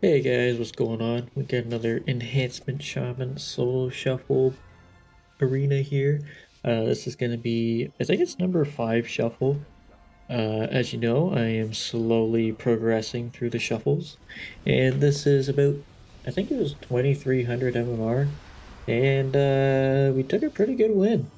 Hey guys, what's going on? We got another Enhancement Shaman solo shuffle arena here. This is going to be, I think it's number 5 shuffle. As you know, I am slowly progressing through the shuffles, and this is about, I think it was 2300 MMR, and we took a pretty good win.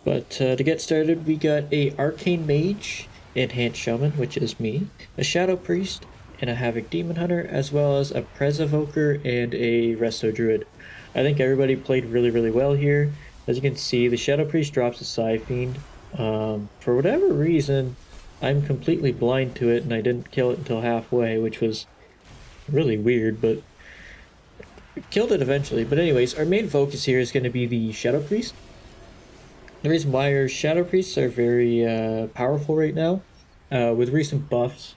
But to get started, we got a Arcane Mage, Enhanced Shaman, which is me, a Shadow Priest, and a Havoc Demon Hunter, as well as a Prez Evoker and a Resto Druid. I think everybody played really well here. As you can see, the Shadow Priest drops a Psy Fiend. For whatever reason, I'm completely blind to it, and I didn't kill it until halfway, which was really weird, but killed it eventually. But anyways, our main focus here is going to be the Shadow Priest. The reason why our Shadow Priests are very powerful right now, with recent buffs,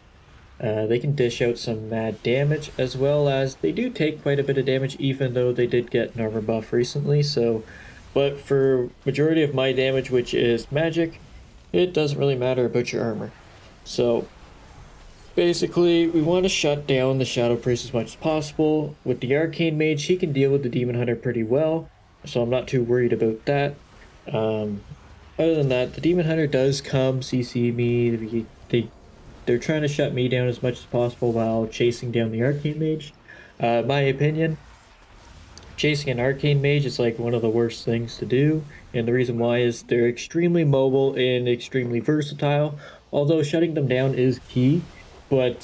they can dish out some mad damage, as well as they do take quite a bit of damage, even though they did get an armor buff recently. So, but for majority of my damage, which is magic, it doesn't really matter about your armor. So basically, we want to shut down the Shadow Priest as much as possible. With the Arcane Mage, he can deal with the Demon Hunter pretty well, so I'm not too worried about that. Um, Other than that, the Demon Hunter does come CC me. They're trying to shut me down as much as possible while chasing down the Arcane Mage. My opinion, chasing an Arcane Mage is like one of the worst things to do, and the reason why is they're extremely mobile and extremely versatile. Although shutting them down is key, but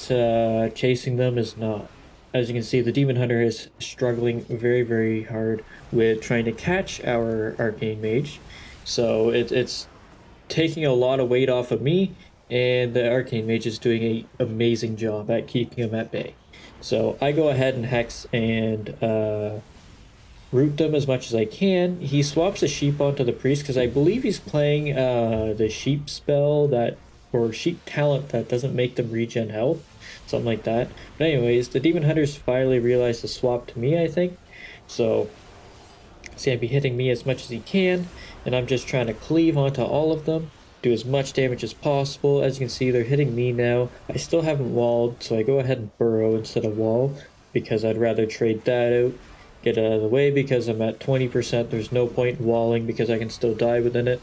chasing them is not. As you can see, the Demon Hunter is struggling very hard with trying to catch our Arcane Mage. So it's taking a lot of weight off of me, and the Arcane Mage is doing an amazing job at keeping him at bay. So I go ahead and Hex and root them as much as I can. He swaps a sheep onto the priest because I believe he's playing the sheep spell that, or sheep talent that doesn't make them regen health, something like that. But anyways, the Demon Hunters finally realized to swap to me, I think. So see, I'd be hitting me as much as he can, and I'm just trying to cleave onto all of them, do as much damage as possible. As you can see, they're hitting me now. I still haven't walled, so I go ahead and burrow instead of wall, because I'd rather trade that out, get out of the way, because I'm at 20%. There's no point in walling, because I can still die within it.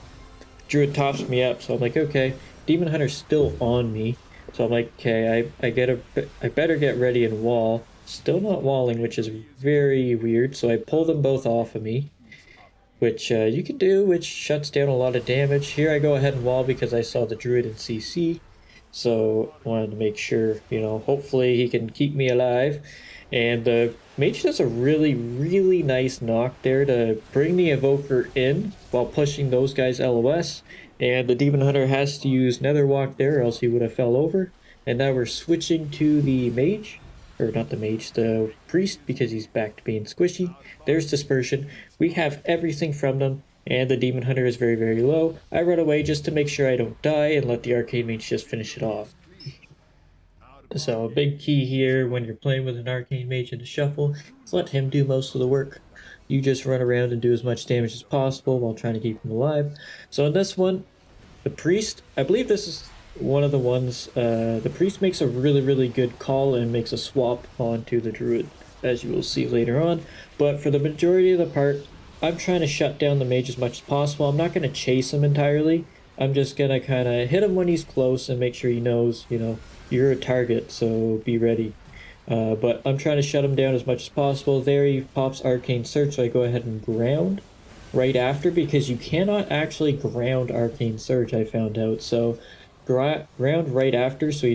Druid tops me up, so I'm like, okay. Demon Hunter's still on me, so I'm like, okay, I better get ready and wall. Still not walling, which is very weird, so I pull them both off of me, which you can do, which shuts down a lot of damage. Here I go ahead and wall because I saw the Druid in CC, so I wanted to make sure, hopefully he can keep me alive. And the Mage does a really nice knock there to bring the Evoker in while pushing those guys LOS, and the Demon Hunter has to use Nether Walk there or else he would have fell over. And now we're switching to the Mage, or not the Mage, the Priest, because he's back to being squishy. There's Dispersion. We have everything from them, and the Demon Hunter is very low. I run away just to make sure I don't die and let the Arcane Mage just finish it off. So a big key here when you're playing with an Arcane Mage in the shuffle is let him do most of the work. You just run around and do as much damage as possible while trying to keep him alive. So in this one, the Priest, I believe this is one of the ones, the Priest makes a really good call and makes a swap onto the Druid, as you will see later on. But for the majority of the part, I'm trying to shut down the Mage as much as possible. I'm not going to chase him entirely. I'm just going to kind of hit him when he's close and make sure he knows, you're a target, so be ready. But I'm trying to shut him down as much as possible. There he pops Arcane Search, so I go ahead and ground right after, because you cannot actually ground Arcane Surge, I found out. So ground right after, so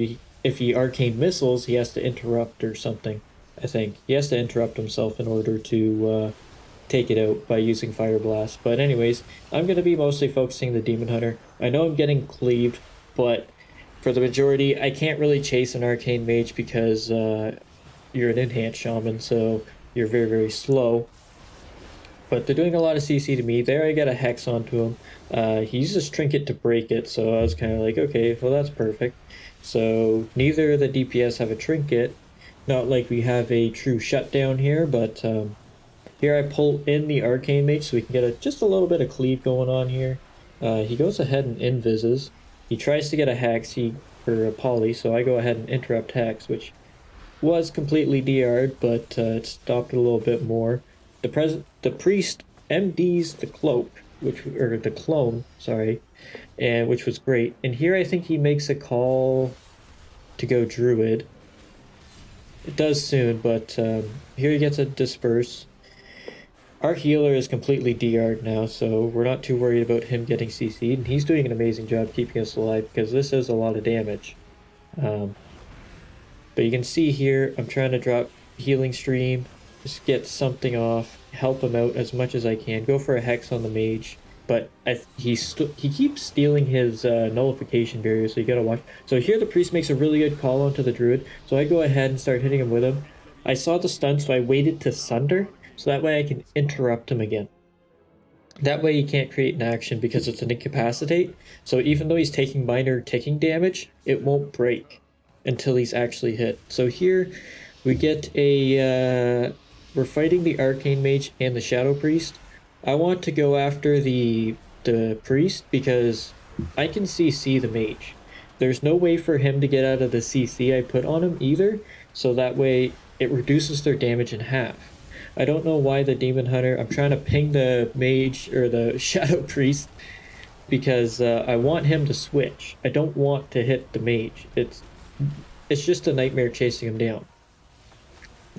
if he Arcane Missiles, he has to interrupt or something, I think. He has to interrupt himself in order to take it out by using Fire Blast. But anyways, I'm going to be mostly focusing the Demon Hunter. I know I'm getting cleaved, but for the majority, I can't really chase an Arcane Mage because you're an Enhanced Shaman, so you're very slow. But they're doing a lot of CC to me. There I get a Hex onto him. He uses Trinket to break it, so I was kind of like, okay, well that's perfect. So neither of the DPS have a Trinket. Not like we have a true shutdown here, but here I pull in the Arcane Mage so we can get just a little bit of cleave going on here. He goes ahead and invises. He tries to get a Hex, or a Poly, so I go ahead and interrupt Hex, which was completely DR'd, but it stopped a little bit more. The priest MDs the cloak, or the clone, sorry, and which was great. And here I think he makes a call to go druid. It does soon, but here he gets a disperse. Our healer is completely DR'd now, so we're not too worried about him getting CC'd, and he's doing an amazing job keeping us alive because this is a lot of damage. Um, but you can see here, I'm trying to drop healing stream, just get something off, help him out as much as I can. Go for a hex on the mage, but he keeps stealing his nullification barrier, so you gotta watch. So here the priest makes a really good call onto the druid, so I go ahead and start hitting him with him. I saw the stun, so I waited to sunder, so that way I can interrupt him again. That way he can't create an action because it's an incapacitate. So even though he's taking minor ticking damage, it won't break until he's actually hit. So here we get we're fighting the Arcane Mage and the Shadow Priest. I want to go after the priest because I can CC the mage. There's no way for him to get out of the CC I put on him either, so that way it reduces their damage in half. I don't know why the Demon Hunter. I'm trying to ping the mage or the Shadow Priest because I want him to switch. I don't want to hit the mage. It's just a nightmare chasing him down.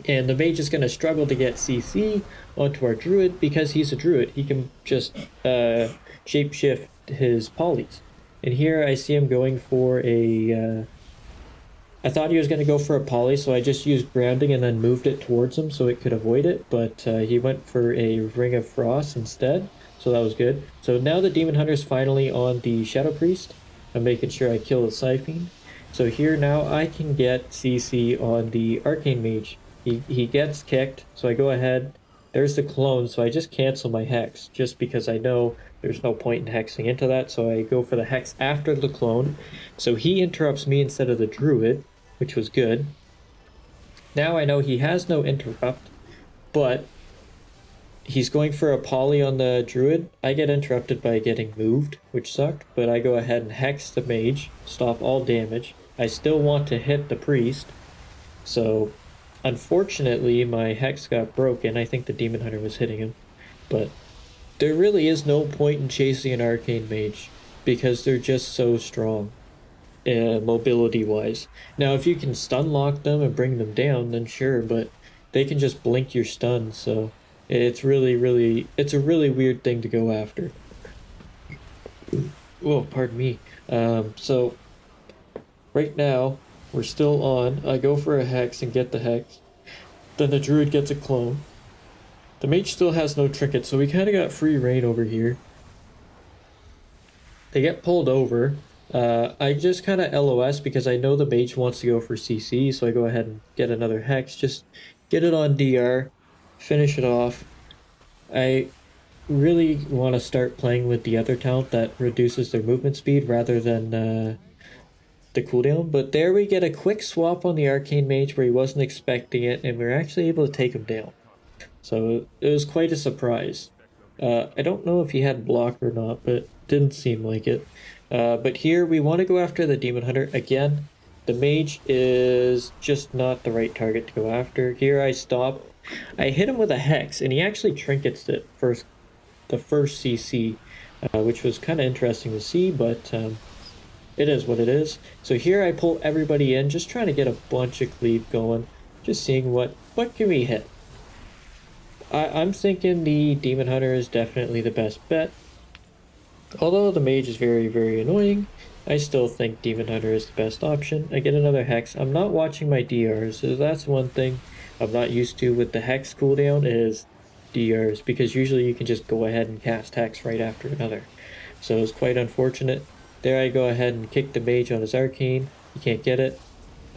And the mage is going to struggle to get CC onto our druid because he's a druid. He can just shapeshift his polys. And here I see him going for a I thought he was going to go for a poly, so I just used grounding and then moved it towards him so it could avoid it, but he went for a Ring of Frost instead, so that was good. So now the Demon Hunter's finally on the Shadow Priest. I'm making sure I kill the Siphene. So here now I can get CC on the Arcane Mage. He gets kicked, so I go ahead. There's the clone, so I just cancel my Hex, just because I know there's no point in hexing into that, so I go for the Hex after the clone. So he interrupts me instead of the Druid, which was good. Now I know he has no interrupt, but he's going for a poly on the druid. I get interrupted by getting moved, which sucked, but I go ahead and hex the mage, stop all damage. I still want to hit the priest, so unfortunately my hex got broken. I think the Demon Hunter was hitting him, but there really is no point in chasing an Arcane Mage because they're just so strong. Mobility wise. Now, if you can stun lock them and bring them down, then sure, but they can just blink your stun, so it's it's a really weird thing to go after. Oh, pardon me. So right now we're still on. I go for a hex and get the hex. Then the druid gets a clone. The mage still has no trinket, so we kind of got free reign over here. They get pulled over. I just kind of LOS because I know the mage wants to go for CC, so I go ahead and get another hex, just get it on DR, finish it off. I really want to start playing with the other talent that reduces their movement speed rather than the cooldown, but there we get a quick swap on the Arcane Mage where he wasn't expecting it, and we are actually able to take him down. So it was quite a surprise. I don't know if he had block or not, but didn't seem like it. But here we want to go after the Demon Hunter again. The mage is just not the right target to go after. Here I stop. I hit him with a hex, and he actually trinkets it first, the first CC, which was kind of interesting to see, but it is what it is. So here I pull everybody in, just trying to get a bunch of cleave going, just seeing what can we hit. I'm thinking the Demon Hunter is definitely the best bet. Although the mage is very, very annoying, I still think Demon Hunter is the best option. I get another hex. I'm not watching my DRs, so that's one thing I'm not used to with the hex cooldown is DRs, because usually you can just go ahead and cast hex right after another. So it's quite unfortunate. There I go ahead and kick the mage on his arcane. He can't get it.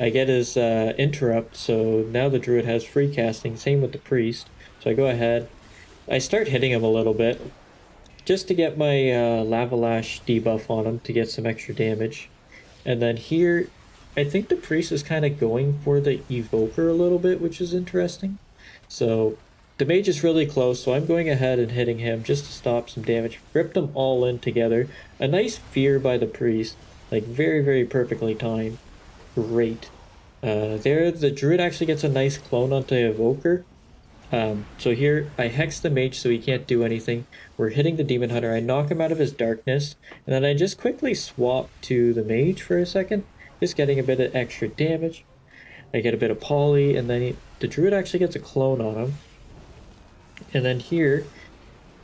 I get his interrupt, so now the druid has free casting. Same with the priest. So I go ahead. I start hitting him a little bit, just to get my Lava Lash debuff on him to get some extra damage. And then here, I think the priest is kind of going for the evoker a little bit, which is interesting. So the mage is really close, so I'm going ahead and hitting him just to stop some damage. Rip them all in together. A nice fear by the priest, like very, very perfectly timed. Great. There, the druid actually gets a nice clone onto the evoker. So here I hex the mage so he can't do anything. We're hitting the demon hunter. I knock him out of his darkness, and then I just quickly swap to the mage for a second, just getting a bit of extra damage. I get a bit of poly, and then the druid actually gets a clone on him. And then here,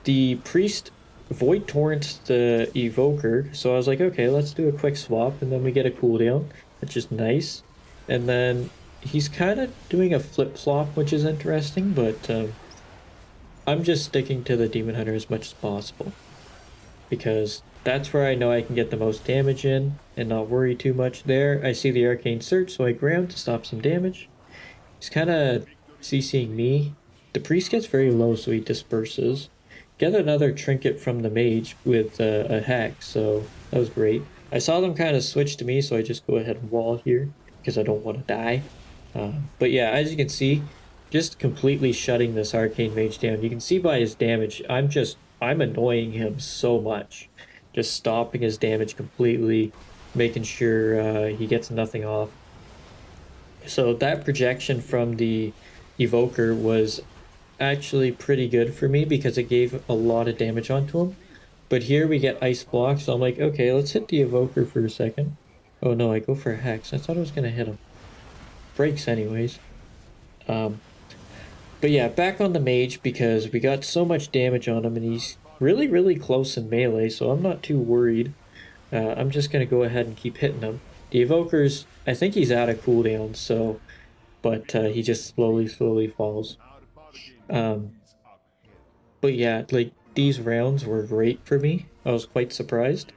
the priest void torrents the evoker, so I was like, okay, let's do a quick swap, and then we get a cooldown, which is nice. And then he's kind of doing a flip flop, which is interesting, but I'm just sticking to the demon hunter as much as possible because that's where I know I can get the most damage in and not worry too much. There, I see the arcane surge, so I grab to stop some damage. He's kind of CCing me. The priest gets very low, so he disperses. Get another trinket from the mage with a hack, so that was great. I saw them kind of switch to me, so I just go ahead and wall here because I don't want to die. But yeah, as you can see, just completely shutting this arcane mage down. You can see by his damage, I'm annoying him so much. Just stopping his damage completely, making sure he gets nothing off. So that projection from the evoker was actually pretty good for me because it gave a lot of damage onto him. But here we get ice block, so I'm like, okay, let's hit the evoker for a second. Oh no, I go for a hex. I thought I was gonna hit him. Breaks anyways. But yeah, back on the mage because we got so much damage on him and he's really, really close in melee, so I'm not too worried. I'm just gonna go ahead and keep hitting him. The evoker's, I think he's out of cooldown, so, but he just slowly falls. Um, but yeah, like these rounds were great for me. I was quite surprised.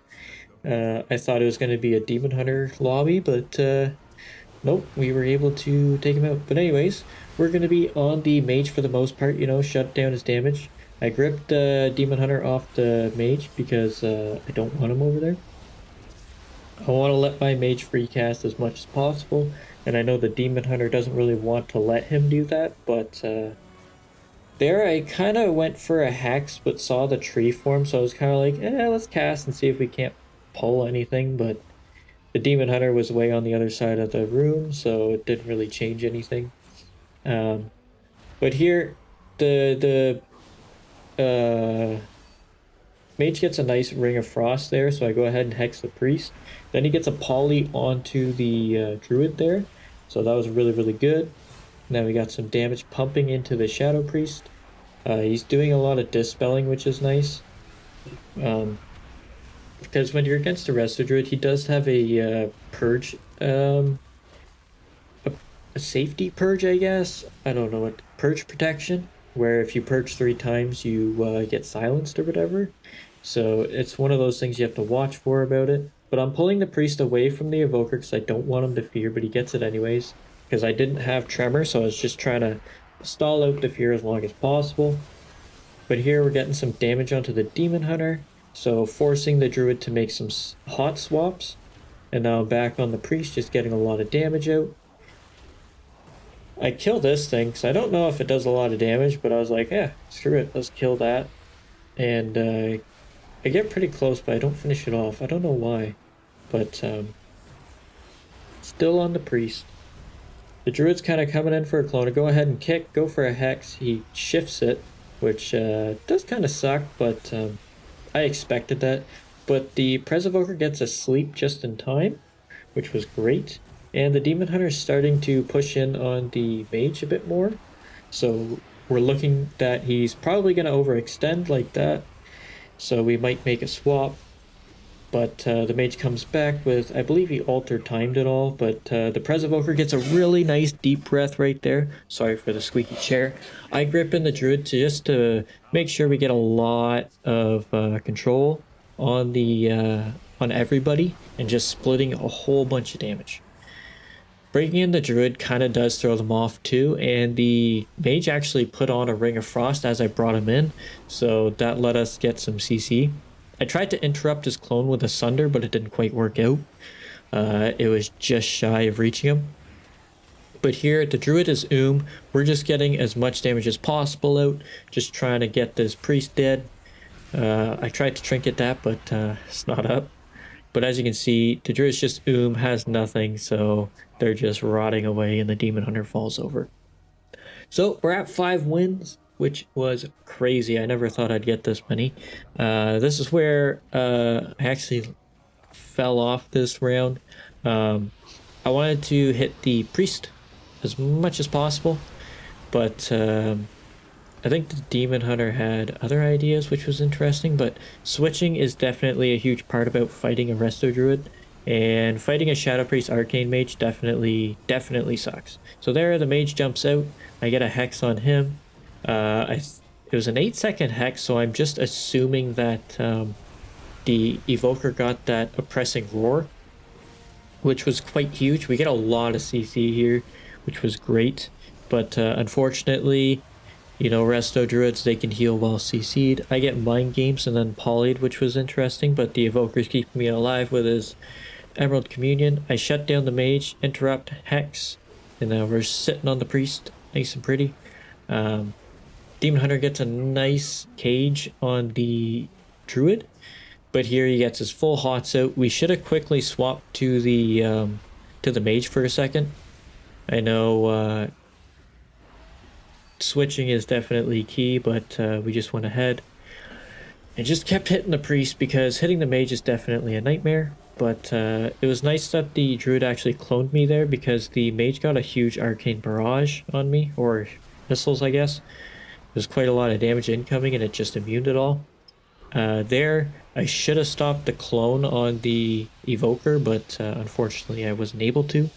I thought it was going to be a demon hunter lobby, but nope, we were able to take him out. But anyways, we're going to be on the mage for the most part, you know, shut down his damage. I gripped demon hunter off the mage because I don't want him over there. I want to let my mage free cast as much as possible, and I know the demon hunter doesn't really want to let him do that, but there I kind of went for a hex but saw the tree form, so I was kind of like, let's cast and see if we can't pull anything, but the demon hunter was way on the other side of the room, so it didn't really change anything. But here, the mage gets a nice ring of frost there, so I go ahead and hex the priest. Then he gets a poly onto the druid there, so that was really good. Now we got some damage pumping into the shadow priest. He's doing a lot of dispelling, which is nice. Because when you're against a resto druid, he does have a purge, a safety purge, I guess. I don't know what purge protection, where if you purge 3 times, you get silenced or whatever. So it's one of those things you have to watch for about it. But I'm pulling the priest away from the evoker because I don't want him to fear, but he gets it anyways. Because I didn't have tremor, so I was just trying to stall out the fear as long as possible. But here we're getting some damage onto the demon hunter, so forcing the druid to make some hot swaps. And now I'm back on the priest, just getting a lot of damage out. I kill this thing because I don't know if it does a lot of damage, but I was like, yeah, screw it, let's kill that. And I get pretty close, but I don't finish it off. I don't know why, but still on the priest. The druid's kind of coming in for a clone. Go ahead and kick, go for a hex. He shifts it, which does kind of suck, but I expected that. But the Pres Evoker gets a sleep just in time, which was great. And the Demon Hunter is starting to push in on the Mage a bit more. So we're looking that he's probably going to overextend like that. So we might make a swap. But the mage comes back with, I believe he altered timed it all, but the Pres Evoker gets a really nice deep breath right there. Sorry for the squeaky chair. I grip in the druid just to make sure we get a lot of control on the on everybody and just splitting a whole bunch of damage. Breaking in the druid kind of does throw them off too, and the mage actually put on a ring of frost as I brought him in, so that let us get some CC. I tried to interrupt his clone with a Sunder, but it didn't quite work out. It was just shy of reaching him. But here, the druid is we're just getting as much damage as possible out, just trying to get this priest dead. I tried to trinket that, but it's not up. But as you can see, the Druid's just has nothing, so they're just rotting away and the Demon Hunter falls over. So we're at 5 wins, which was crazy. I never thought I'd get this many. This is where I actually fell off this round. I wanted to hit the Priest as much as possible, but I think the Demon Hunter had other ideas, which was interesting, but switching is definitely a huge part about fighting a Resto Druid, and fighting a Shadow Priest Arcane Mage definitely sucks. So there, the Mage jumps out, I get a Hex on him. It was an 8-second Hex, so I'm just assuming that the Evoker got that Oppressing Roar, which was quite huge. We get a lot of CC here, which was great, but unfortunately, you know, Resto Druids, they can heal while CC'd. I get Mind Games and then Polyed, which was interesting, but the Evoker's keeping me alive with his Emerald Communion. I shut down the Mage, interrupt, Hex, and now we're sitting on the Priest, nice and pretty. Demon Hunter gets a nice cage on the Druid, but here he gets his full hots out. We should have quickly swapped to the Mage for a second. I know switching is definitely key, but we just went ahead and just kept hitting the Priest because hitting the Mage is definitely a nightmare. But it was nice that the Druid actually cloned me there because the Mage got a huge Arcane Barrage on me, or missiles, I guess. There's quite a lot of damage incoming and it just immuned it all. There, I should have stopped the clone on the Evoker, but unfortunately I wasn't able to.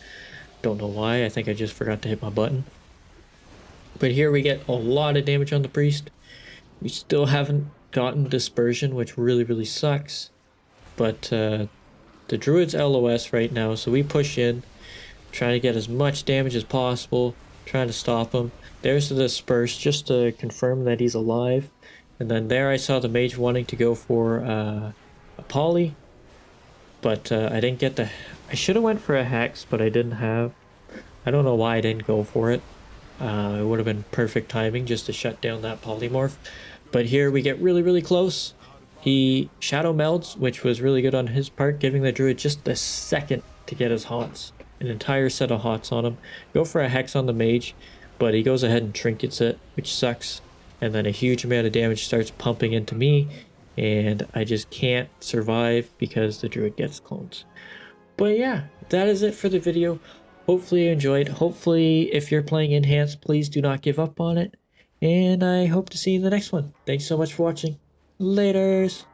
Don't know why, I think I just forgot to hit my button. But here we get a lot of damage on the Priest. We still haven't gotten Dispersion, which really sucks. But the Druid's LOS right now, so we push in, trying to get as much damage as possible, trying to stop him. There's the Disperse, just to confirm that he's alive. And then there I saw the Mage wanting to go for a Poly, but I didn't get the... I should have went for a Hex, but I didn't have. I don't know why I didn't go for it. It would have been perfect timing just to shut down that Polymorph. But here we get really close. He Shadow Melds, which was really good on his part, giving the Druid just a second to get his Hots. An entire set of Hots on him. Go for a Hex on the Mage, but he goes ahead and trinkets it, which sucks. And then a huge amount of damage starts pumping into me, and I just can't survive because the Druid gets clones. But yeah, that is it for the video. Hopefully you enjoyed. Hopefully, if you're playing Enhanced, please do not give up on it. And I hope to see you in the next one. Thanks so much for watching. Laters!